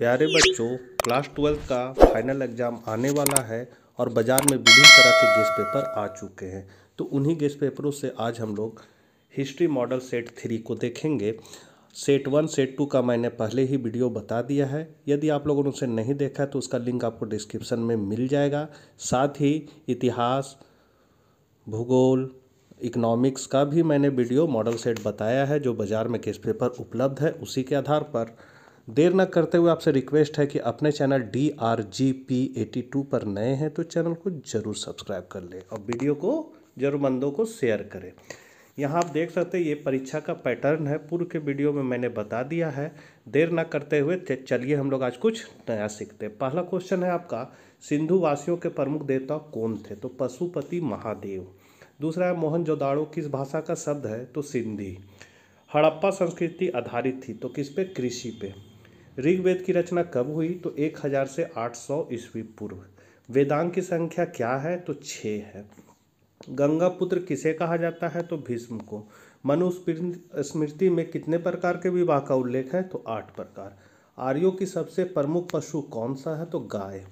प्यारे बच्चों, क्लास 12 का फाइनल एग्ज़ाम आने वाला है और बाज़ार में विभिन्न तरह के गेस्ट पेपर आ चुके हैं। तो उन्हीं गेस्ट पेपरों से आज हम लोग हिस्ट्री मॉडल सेट 3 को देखेंगे। सेट 1 सेट 2 का मैंने पहले ही वीडियो बता दिया है। यदि आप लोगों ने उसे नहीं देखा है तो उसका लिंक आपको डिस्क्रिप्शन में मिल जाएगा। साथ ही इतिहास, भूगोल, इकोनॉमिक्स का भी मैंने वीडियो मॉडल सेट बताया है जो बाज़ार में गेस्ट पेपर उपलब्ध है। उसी के आधार पर देर न करते हुए आपसे रिक्वेस्ट है कि अपने चैनल DRGP82 पर नए हैं तो चैनल को ज़रूर सब्सक्राइब कर लें और वीडियो को ज़रूरतमंदों को शेयर करें। यहाँ आप देख सकते हैं ये परीक्षा का पैटर्न है, पूर्व के वीडियो में मैंने बता दिया है। देर न करते हुए चलिए हम लोग आज कुछ नया सीखते हैं। पहला क्वेश्चन है आपका, सिंधु वासियों के प्रमुख देवता कौन थे? तो पशुपति महादेव। दूसरा है, मोहनजोदाड़ो किस भाषा का शब्द है? तो सिंधी। हड़प्पा संस्कृति आधारित थी तो किस पे? कृषि पे। ऋग्वेद की रचना कब हुई? तो 1000 से 800 ईस्वी पूर्व। वेदांग की संख्या क्या है? तो 6 है। गंगा पुत्र किसे कहा जाता है? तो भीष्म को। मनुस्मृति में कितने प्रकार के विवाह का उल्लेख है? तो 8 प्रकार। आर्यों की सबसे प्रमुख पशु कौन सा है? तो गाय।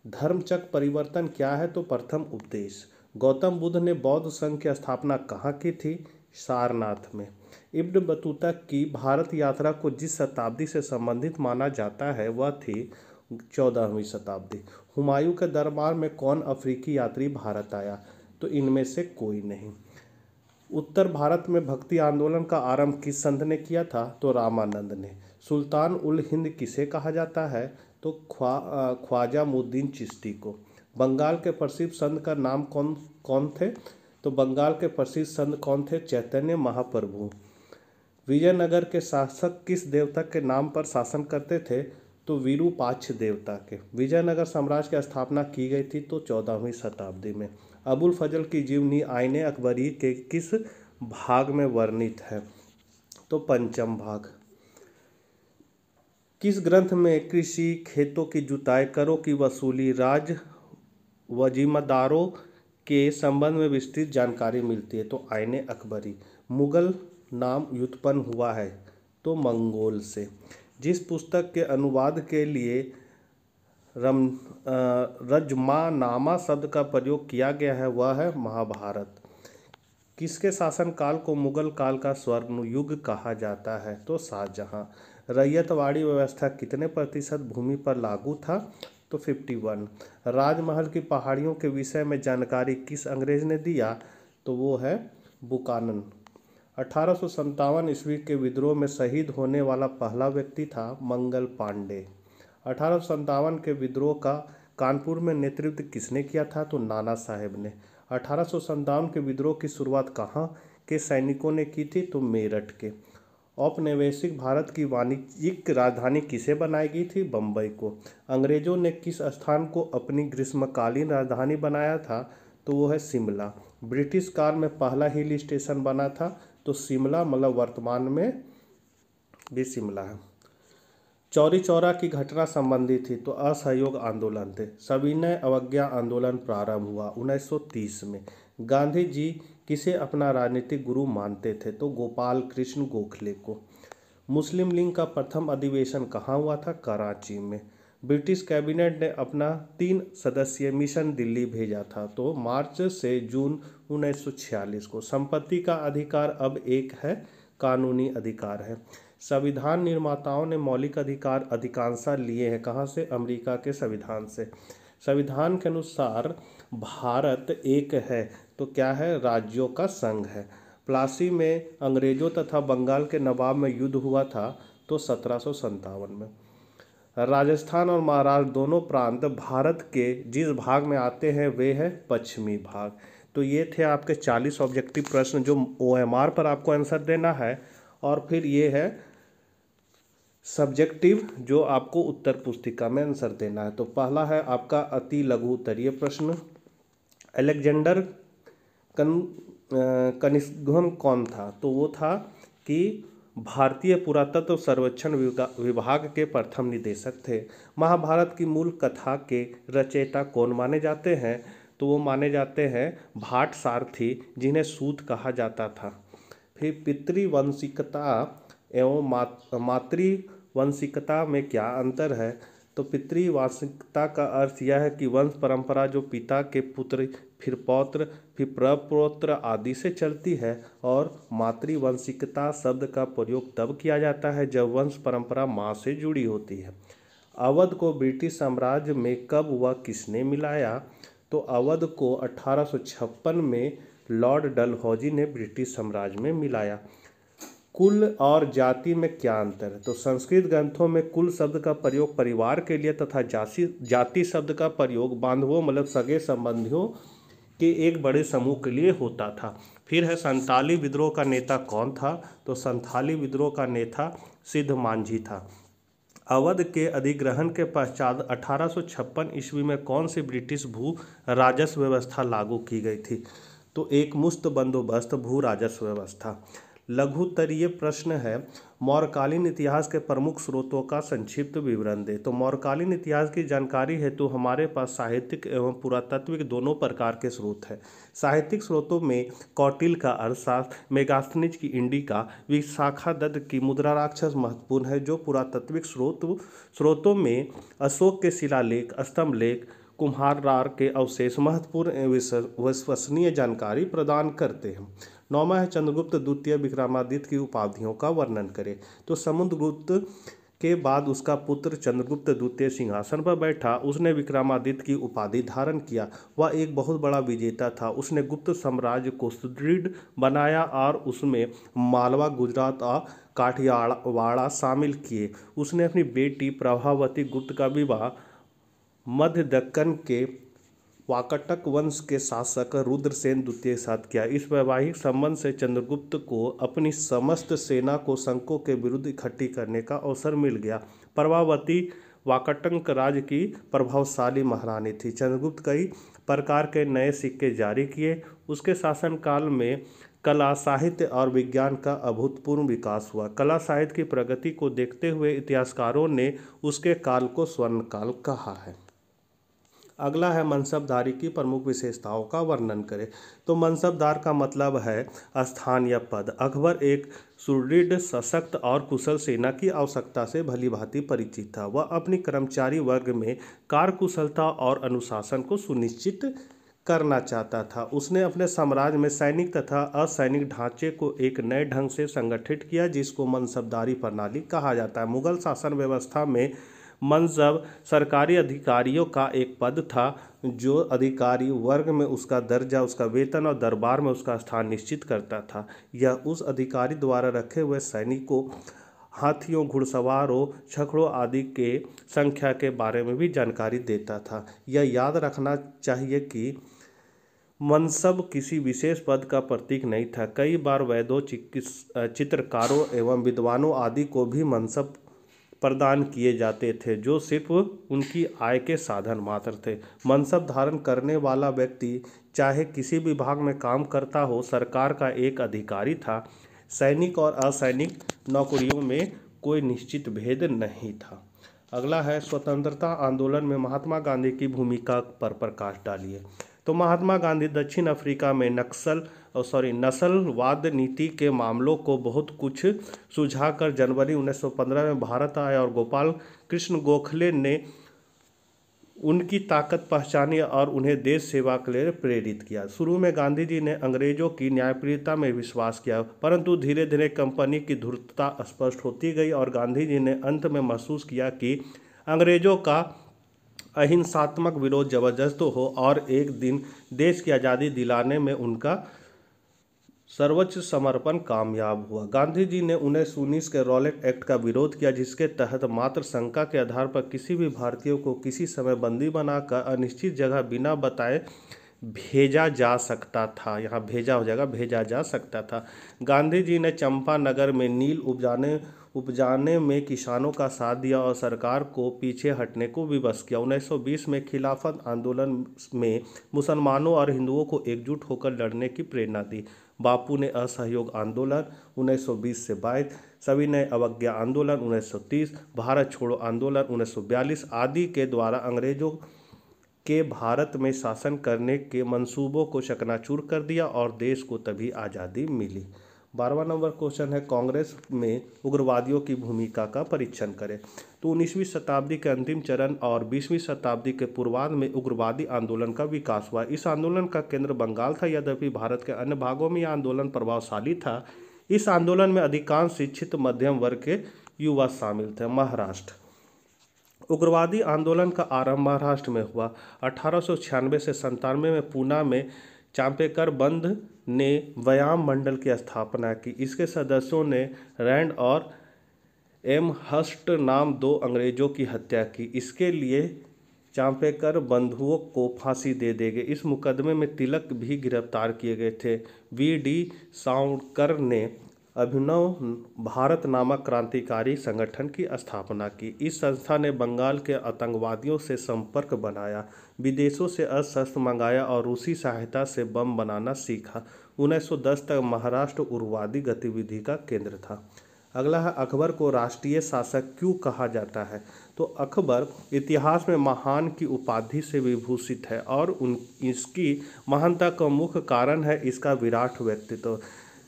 धर्मचक्र परिवर्तन क्या है? तो प्रथम उपदेश। गौतम बुद्ध ने बौद्ध संघ की स्थापना कहाँ की थी? सारनाथ में। इब्न बतूता की भारत यात्रा को जिस शताब्दी से संबंधित माना जाता है वह थी 14वीं शताब्दी। हुमायूं के दरबार में कौन अफ्रीकी यात्री भारत आया? तो इनमें से कोई नहीं। उत्तर भारत में भक्ति आंदोलन का आरंभ किस संत ने किया था? तो रामानंद ने। सुल्तान उल हिंद किसे कहा जाता है? तो ख्वाजा मुद्दीन चिश्ती को। बंगाल के प्रसिद्ध संत का नाम कौन कौन थे? तो बंगाल के प्रसिद्ध संत कौन थे? चैतन्य महाप्रभु। विजयनगर के शासक किस देवता के नाम पर शासन करते थे? तो विरूपाक्ष देवता के। विजयनगर साम्राज्य की स्थापना की गई थी तो 14वीं शताब्दी में। अबुल फजल की जीवनी आईने अकबरी के किस भाग में वर्णित है? तो पंचम भाग। किस ग्रंथ में कृषि, खेतों की जुताई, करों की वसूली, राज वजीमदारों के संबंध में विस्तृत जानकारी मिलती है? तो आईने अकबरी। मुगल नाम व्युत्पन्न हुआ है? तो मंगोल से। जिस पुस्तक के अनुवाद के लिए रजमानामा शब्द का प्रयोग किया गया है वह है महाभारत। किसके शासनकाल को मुगल काल का स्वर्ण युग कहा जाता है? तो शाहजहां। रैयतवाड़ी व्यवस्था कितने प्रतिशत भूमि पर लागू था? तो 51। राजमहल की पहाड़ियों के विषय में जानकारी किस अंग्रेज ने दिया? तो वो है बुकानन। 1857 ईस्वी के विद्रोह में शहीद होने वाला पहला व्यक्ति था मंगल पांडे। 1857 के विद्रोह का कानपुर में नेतृत्व किसने किया था? तो नाना साहेब ने। 1857 के विद्रोह की शुरुआत कहाँ के सैनिकों ने की थी? तो मेरठ के। औपनिवेशिक भारत की वाणिज्यिक राजधानी किसे बनाई गई थी? बम्बई को। अंग्रेजों ने किस स्थान को अपनी ग्रीष्मकालीन राजधानी बनाया था? तो वो है शिमला। ब्रिटिश काल में पहला हिल स्टेशन बना था? तो शिमला, मतलब वर्तमान में भी शिमला है। चौरी चौरा की घटना संबंधी थी? तो असहयोग आंदोलन थे। सविनय अवज्ञा आंदोलन प्रारंभ हुआ 1930 में। गांधी जी किसे अपना राजनीतिक गुरु मानते थे? तो गोपाल कृष्ण गोखले को। मुस्लिम लीग का प्रथम अधिवेशन कहाँ हुआ था? कराची में। ब्रिटिश कैबिनेट ने अपना 3 सदस्यीय मिशन दिल्ली भेजा था? तो मार्च से जून 1946 को। संपत्ति का अधिकार अब एक है, कानूनी अधिकार है। संविधान निर्माताओं ने मौलिक अधिकार अधिकांशतः लिए हैं कहाँ से? अमेरिका के संविधान से। संविधान के अनुसार भारत एक है तो क्या है? राज्यों का संघ है। प्लासी में अंग्रेजों तथा बंगाल के नवाब में युद्ध हुआ था? तो 1757 में। राजस्थान और महाराष्ट्र दोनों प्रांत भारत के जिस भाग में आते हैं वे है पश्चिमी भाग। तो ये थे आपके 40 ऑब्जेक्टिव प्रश्न जो OMR पर आपको आंसर देना है। और फिर ये है सब्जेक्टिव जो आपको उत्तर पुस्तिका में आंसर देना है। तो पहला है आपका अति लघु उत्तरीय प्रश्न, अलेक्जेंडर कनिष्कन कौन था? तो वो था कि भारतीय पुरातत्व सर्वेक्षण विभाग के प्रथम निदेशक थे। महाभारत की मूल कथा के रचयिता कौन माने जाते हैं? तो वो माने जाते हैं भाट सारथी, जिन्हें सूत कहा जाता था। फिर पितृवंशिकता एवं वंशिकता में क्या अंतर है? तो पितृवार्षिकता का अर्थ यह है कि वंश परंपरा जो पिता के पुत्र, फिर पौत्र, फिर प्रपौत्र आदि से चलती है। और मातृवंशिकता शब्द का प्रयोग तब किया जाता है जब वंश परंपरा माँ से जुड़ी होती है। अवध को ब्रिटिश साम्राज्य में कब व किसने मिलाया? तो अवध को 1856 में लॉर्ड डलहौजी ने ब्रिटिश साम्राज्य में मिलाया। कुल और जाति में क्या अंतर है? तो संस्कृत ग्रंथों में कुल शब्द का प्रयोग परिवार के लिए तथा जाति शब्द का प्रयोग बांधवों मतलब सगे संबंधियों के एक बड़े समूह के लिए होता था। फिर है संथाली विद्रोह का नेता कौन था? तो संथाली विद्रोह का नेता सिद्ध मांझी था। अवध के अधिग्रहण के पश्चात 1856 ईस्वी में कौन सी ब्रिटिश भू राजस्व व्यवस्था लागू की गई थी? तो एक मुश्त बंदोबस्त भू राजस्व व्यवस्था। लघुत्तरीय प्रश्न है, मौर्यकालीन इतिहास के प्रमुख स्रोतों का संक्षिप्त विवरण दे। तो मौर्यकालीन इतिहास की जानकारी हेतु हमारे पास साहित्यिक एवं पुरातात्विक दोनों प्रकार के स्रोत हैं। साहित्यिक स्रोतों में कौटिल्य का अर्थशास्त्र, मेगास्थनीज की इंडिका, विशाखादत्त की मुद्रा राक्षस महत्वपूर्ण है। जो पुरातात्विक स्रोतों में अशोक के शिलालेख, स्तंभ लेख, कुम्हाररार के अवशेष महत्वपूर्ण एवं विश्वसनीय जानकारी प्रदान करते हैं। 9वां है चंद्रगुप्त द्वितीय विक्रमादित्य की उपाधियों का वर्णन करें। तो समुद्रगुप्त के बाद उसका पुत्र चंद्रगुप्त द्वितीय सिंहासन पर बैठा। उसने विक्रमादित्य की उपाधि धारण किया। वह एक बहुत बड़ा विजेता था। उसने गुप्त साम्राज्य को सुदृढ़ बनाया और उसमें मालवा, गुजरात और काठियावाड़ शामिल किए। उसने अपनी बेटी प्रभावती गुप्त का विवाह मध्य दक्कन के वाकाटक वंश के शासक रुद्रसेन द्वितीय के साथ किया। इस वैवाहिक संबंध से चंद्रगुप्त को अपनी समस्त सेना को शंकों के विरुद्ध इकट्ठी करने का अवसर मिल गया। प्रभावती वाकाटक राज्य की प्रभावशाली महारानी थी। चंद्रगुप्त कई प्रकार के नए सिक्के जारी किए। उसके शासनकाल में कला, साहित्य और विज्ञान का अभूतपूर्व विकास हुआ। कला साहित्य की प्रगति को देखते हुए इतिहासकारों ने उसके काल को स्वर्ण काल कहा है। अगला है मनसबदारी की प्रमुख विशेषताओं का वर्णन करें। तो मनसबदार का मतलब है स्थान या पद। अकबर एक सुदृढ़, सशक्त और कुशल सेना की आवश्यकता से भली भांति परिचित था। वह अपनी कर्मचारी वर्ग में कार्यकुशलता और अनुशासन को सुनिश्चित करना चाहता था। उसने अपने साम्राज्य में सैनिक तथा असैनिक ढांचे को एक नए ढंग से संगठित किया, जिसको मनसबदारी प्रणाली कहा जाता है। मुगल शासन व्यवस्था में मनसब सरकारी अधिकारियों का एक पद था, जो अधिकारी वर्ग में उसका दर्जा, उसका वेतन और दरबार में उसका स्थान निश्चित करता था। यह उस अधिकारी द्वारा रखे हुए सैनिकों, हाथियों, घुड़सवारों, छकड़ों आदि के संख्या के बारे में भी जानकारी देता था। यह याद रखना चाहिए कि मनसब किसी विशेष पद का प्रतीक नहीं था। कई बार वैद्यों, चित्रकारों एवं विद्वानों आदि को भी मनसब प्रदान किए जाते थे, जो सिर्फ उनकी आय के साधन मात्र थे। मनसब धारण करने वाला व्यक्ति चाहे किसी विभाग में काम करता हो, सरकार का एक अधिकारी था। सैनिक और असैनिक नौकरियों में कोई निश्चित भेद नहीं था। अगला है स्वतंत्रता आंदोलन में महात्मा गांधी की भूमिका पर प्रकाश डालिए। तो महात्मा गांधी दक्षिण अफ्रीका में नस्लवाद नीति के मामलों को बहुत कुछ सुलझाकर जनवरी 1915 में भारत आए और गोपाल कृष्ण गोखले ने उनकी ताकत पहचानी और उन्हें देश सेवा के लिए प्रेरित किया। शुरू में गांधी जी ने अंग्रेजों की न्यायप्रियता में विश्वास किया, परंतु धीरे धीरे कंपनी की धूर्तता स्पष्ट होती गई और गांधी जी ने अंत में महसूस किया कि अंग्रेजों का अहिंसात्मक विरोध जबरदस्त हो और एक दिन देश की आज़ादी दिलाने में उनका सर्वोच्च समर्पण कामयाब हुआ। गांधी जी ने 1919 के रॉलेट एक्ट का विरोध किया, जिसके तहत मात्र शंका के आधार पर किसी भी भारतीय को किसी समय बंदी बनाकर अनिश्चित जगह बिना बताए भेजा जा सकता था। यहाँ भेजा हो जाएगा, भेजा जा सकता था। गांधी जी ने चंपानगर में नील उपजाने में किसानों का साथ दिया और सरकार को पीछे हटने को विवश किया। 1920 में खिलाफत आंदोलन में मुसलमानों और हिंदुओं को एकजुट होकर लड़ने की प्रेरणा दी। बापू ने असहयोग आंदोलन 1920 से 22, सविनय अवज्ञा आंदोलन 1930, भारत छोड़ो आंदोलन 1942 आदि के द्वारा अंग्रेजों के भारत में शासन करने के मंसूबों को चकनाचूर कर दिया और देश को तभी आज़ादी मिली। 12वां नंबर क्वेश्चन है कांग्रेस में उग्रवादियों की भूमिका का परीक्षण करें। तो 19वीं शताब्दी के अंतिम चरण और 20वीं शताब्दी के पूर्वार्ध में उग्रवादी आंदोलन का विकास हुआ। इस आंदोलन का केंद्र बंगाल था, यद्यपि भारत के अन्य भागों में यह आंदोलन प्रभावशाली था। इस आंदोलन में अधिकांश शिक्षित मध्यम वर्ग के युवा शामिल थे। महाराष्ट्र, उग्रवादी आंदोलन का आरंभ महाराष्ट्र में हुआ। 1896 से 97 में पूना में चांपेकर बंद ने व्यायाम मंडल की स्थापना की। इसके सदस्यों ने रैंड और एम हस्ट नाम 2 अंग्रेजों की हत्या की। इसके लिए चांपेकर बंधुओं को फांसी दे दी गई। इस मुकदमे में तिलक भी गिरफ्तार किए गए थे। वी.डी. सावरकर ने अभिनव भारत नामक क्रांतिकारी संगठन की स्थापना की। इस संस्था ने बंगाल के आतंकवादियों से संपर्क बनाया, विदेशों से अस्त्र मंगाया और रूसी सहायता से बम बनाना सीखा। 1910 तक महाराष्ट्र उग्रवादी गतिविधि का केंद्र था। अगला है अकबर को राष्ट्रीय शासक क्यों कहा जाता है। तो अकबर इतिहास में महान की उपाधि से विभूषित है और इसकी महानता का मुख्य कारण है इसका विराट व्यक्तित्व।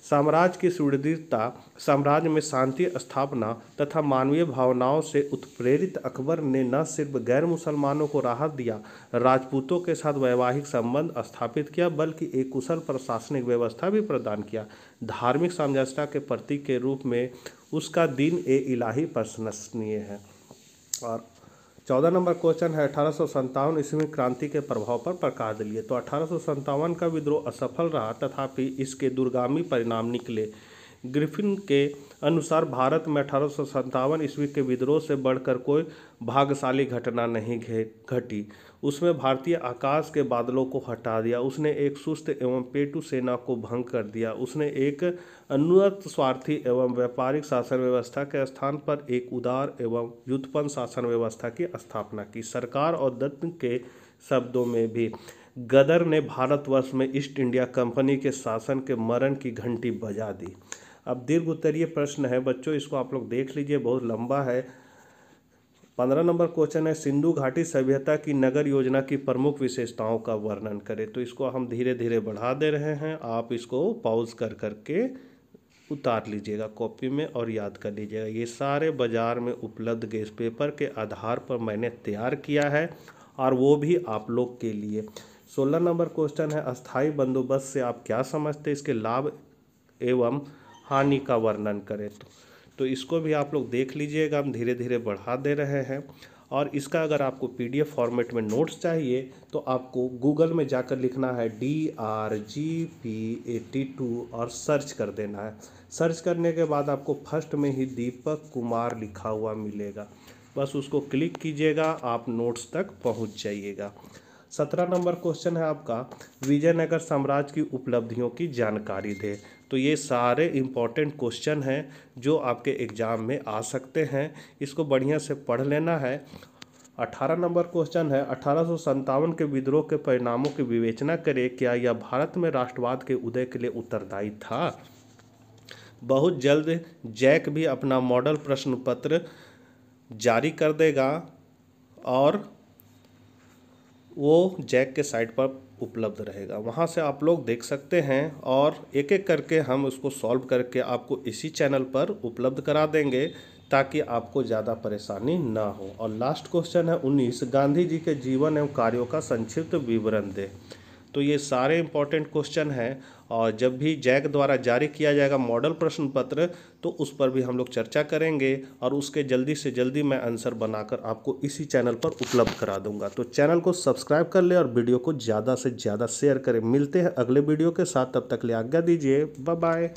साम्राज्य की सुदृढ़ता, साम्राज्य में शांति स्थापना तथा मानवीय भावनाओं से उत्प्रेरित अकबर ने न सिर्फ गैर मुसलमानों को राहत दिया, राजपूतों के साथ वैवाहिक संबंध स्थापित किया, बल्कि एक कुशल प्रशासनिक व्यवस्था भी प्रदान किया। धार्मिक समझौता के प्रतीक के रूप में उसका दीन ए इलाही प्रशंसनीय है। और 14 नंबर क्वेश्चन है 1857 ईस्वी में क्रांति के प्रभाव पर प्रकाश डालिए। तो 1857 का विद्रोह असफल रहा, तथापि इसके दूरगामी परिणाम निकले। ग्रिफिन के अनुसार भारत में 1857 ईस्वी के विद्रोह से बढ़कर कोई भाग्यशाली घटना नहीं घटी। उसमें भारतीय आकाश के बादलों को हटा दिया, उसने एक सुस्त एवं पेटू सेना को भंग कर दिया, उसने एक अनुन्नत स्वार्थी एवं व्यापारिक शासन व्यवस्था के स्थान पर एक उदार एवं व्युत्पन्न शासन व्यवस्था की स्थापना की। सरकार और दत्त के शब्दों में भी गदर ने भारतवर्ष में ईस्ट इंडिया कंपनी के शासन के मरण की घंटी बजा दी। अब दीर्घ उत्तरीय प्रश्न है बच्चों, इसको आप लोग देख लीजिए, बहुत लंबा है। 15 नंबर क्वेश्चन है सिंधु घाटी सभ्यता की नगर योजना की प्रमुख विशेषताओं का वर्णन करें। तो इसको हम धीरे धीरे बढ़ा दे रहे हैं, आप इसको पॉज कर करके उतार लीजिएगा कॉपी में और याद कर लीजिएगा। ये सारे बाजार में उपलब्ध गेस्ट पेपर के आधार पर मैंने तैयार किया है और वो भी आप लोग के लिए। 16 नंबर क्वेश्चन है अस्थाई बंदोबस्त से आप क्या समझते हैं, इसके लाभ एवं हानि का वर्णन करें। तो इसको भी आप लोग देख लीजिएगा, हम धीरे धीरे बढ़ा दे रहे हैं। और इसका अगर आपको PDF फॉर्मेट में नोट्स चाहिए तो आपको गूगल में जाकर लिखना है DRGP82 और सर्च कर देना है। सर्च करने के बाद आपको फर्स्ट में ही दीपक कुमार लिखा हुआ मिलेगा, बस उसको क्लिक कीजिएगा, आप नोट्स तक पहुंच जाइएगा। 17 नंबर क्वेश्चन है आपका विजयनगर साम्राज्य की उपलब्धियों की जानकारी दे। तो ये सारे इम्पोर्टेंट क्वेश्चन हैं जो आपके एग्ज़ाम में आ सकते हैं, इसको बढ़िया से पढ़ लेना है। 18 नंबर क्वेश्चन है 1857 के विद्रोह के परिणामों की विवेचना करें, क्या यह भारत में राष्ट्रवाद के उदय के लिए उत्तरदायी था। बहुत जल्द जैक भी अपना मॉडल प्रश्न पत्र जारी कर देगा और वो जैक के साइट पर उपलब्ध रहेगा, वहाँ से आप लोग देख सकते हैं और एक एक करके हम उसको सॉल्व करके आपको इसी चैनल पर उपलब्ध करा देंगे ताकि आपको ज़्यादा परेशानी ना हो। और लास्ट क्वेश्चन है 19 गांधी जी के जीवन एवं कार्यों का संक्षिप्त विवरण दे। तो ये सारे इम्पोर्टेंट क्वेश्चन हैं और जब भी जैक द्वारा जारी किया जाएगा मॉडल प्रश्न पत्र तो उस पर भी हम लोग चर्चा करेंगे और उसके जल्दी से जल्दी मैं आंसर बनाकर आपको इसी चैनल पर उपलब्ध करा दूंगा। तो चैनल को सब्सक्राइब कर ले और वीडियो को ज़्यादा से ज़्यादा शेयर करें। मिलते हैं अगले वीडियो के साथ, तब तक ले आज्ञा दीजिए, बाय बाय।